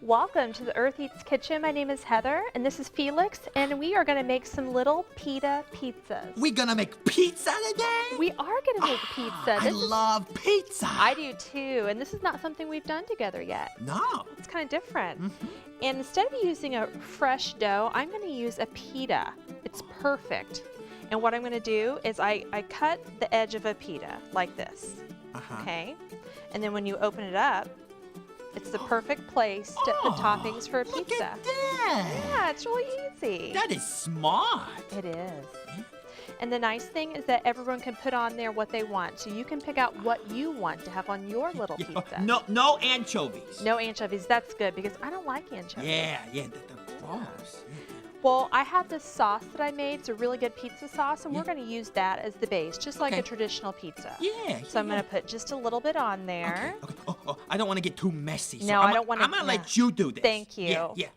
Welcome to the Earth Eats Kitchen. My name is Heather, and this is Felix, and we are going to make some little pita pizzas. We're gonna make pizza today? We are going to make pizza. I love pizza. I do too, and this is not something we've done together yet. No. It's kind of different. And instead of using a fresh dough, I'm going to use a pita. It's perfect. And what I'm going to do is I cut the edge of a pita like this. Okay? And then when you open it up, it's the perfect place to put toppings for a pizza. Look at that. Yeah, it's really easy. That is smart. It is. And the nice thing is that everyone can put on there what they want. So you can pick out what you want to have on your little pizza. No anchovies. No anchovies. That's good because I don't like anchovies. Yeah, they're gross. Well, I have this sauce that I made. It's a really good pizza sauce, and we're going to use that as the base, just like a traditional pizza. Yeah. So I'm going to put just a little bit on there. Okay. Oh, I don't want to get too messy. No, I don't want to. I'm going to let you do this. Thank you. Yeah.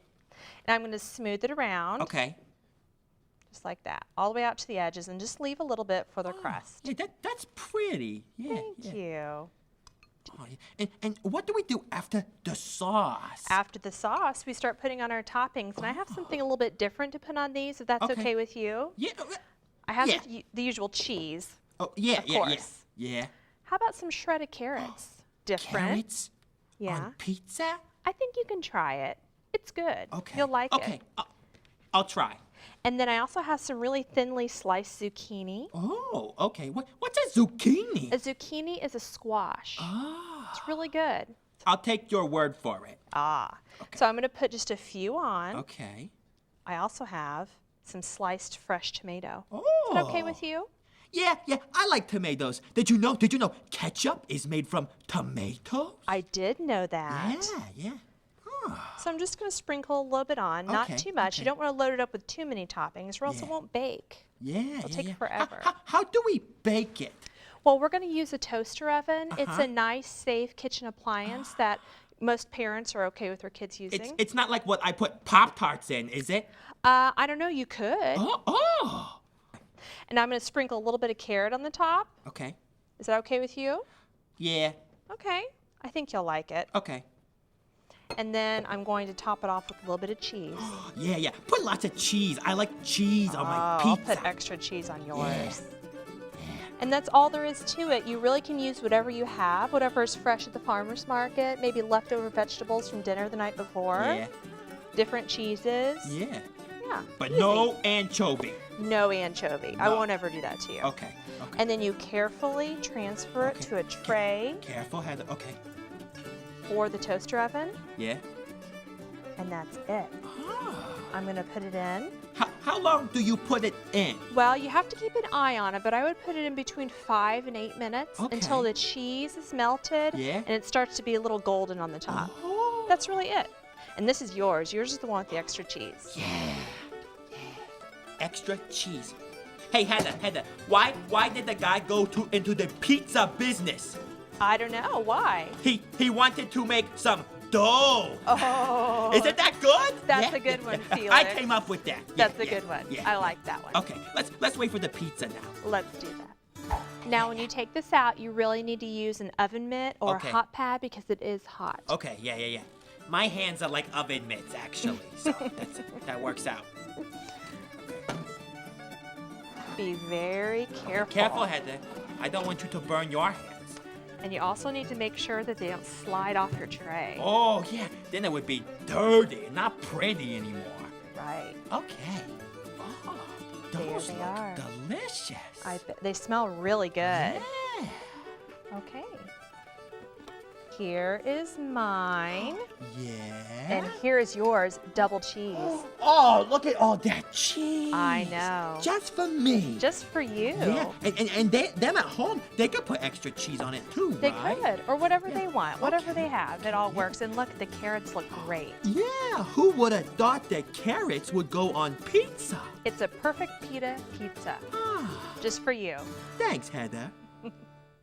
And I'm going to smooth it around. Okay. Just like that, all the way out to the edges, and just leave a little bit for the crust. Yeah, that's pretty. Yeah. Thank you. Oh, yeah. And what do we do after the sauce? After the sauce, we start putting on our toppings, and I have something a little bit different to put on these, if that's okay with you. Yeah. I have the usual cheese. Oh, yeah, of course. Yeah. How about some shredded carrots? Different. Carrots? Yeah. On pizza? I think you can try it. It's good. Okay. You'll like it. Okay. I'll try. And then I also have some really thinly sliced zucchini. Oh, okay. What's a zucchini? A zucchini is a squash. Ah. It's really good. I'll take your word for it. Ah. Okay. So I'm going to put just a few on. Okay. I also have some sliced fresh tomato. Oh. Is that okay with you? Yeah. I like tomatoes. Did you know ketchup is made from tomatoes? I did know that. Yeah. So I'm just going to sprinkle a little bit on, not too much. You don't want to load it up with too many toppings or else it won't bake. It'll take forever. How do we bake it? Well, we're going to use a toaster oven. It's a nice, safe kitchen appliance that most parents are okay with their kids using. It's not like what I put Pop-Tarts in, is it? I don't know. You could. Oh. And I'm going to sprinkle a little bit of carrot on the top. Okay. Is that okay with you? Yeah. Okay. I think you'll like it. Okay. And then I'm going to top it off with a little bit of cheese. Yeah. Put lots of cheese. I like cheese on my pizza. I'll put extra cheese on yours. And that's all there is to it. You really can use whatever you have, whatever is fresh at the farmer's market, maybe leftover vegetables from dinner the night before. Yeah. Different cheeses. Yeah. But easy. no anchovy. No anchovy. No. I won't ever do that to you. Okay. And then you carefully transfer it to a tray. Careful, Heather. Okay. Or the toaster oven. Yeah. And that's it. I'm going to put it in. How long do you put it in? Well, you have to keep an eye on it, but I would put it in between 5 and 8 minutes until the cheese is melted and it starts to be a little golden on the top. That's really it. And this is yours. Yours is the one with the extra cheese. Yeah. Extra cheese. Hey, Heather, why did the guy go into the pizza business? I don't know. Why? He wanted to make some dough. Oh. Isn't that good? That's a good one, Felix. I came up with that. That's a good one. I like that one. Okay, let's wait for the pizza now. Let's do that. Now, when you take this out, you really need to use an oven mitt or a hot pad because it is hot. Okay, yeah. My hands are like oven mitts, actually, so that works out. Be very careful. Careful, Heather. I don't want you to burn your hands. And you also need to make sure that they don't slide off your tray. Oh, yeah. Then it would be dirty and not pretty anymore. Right. Okay. Oh, those There they look are. delicious. I bet they smell really good. Yeah. Okay. Here is mine. Yeah. And here is yours, double cheese. Oh, look at all that cheese. I know. Just for me. Just for you. Yeah. And them at home, they could put extra cheese on it too, They right? could, or whatever they want, whatever they have. It all works. And look, the carrots look great. Yeah, who would have thought that carrots would go on pizza? It's a perfect pita pizza. Just for you. Thanks, Heather.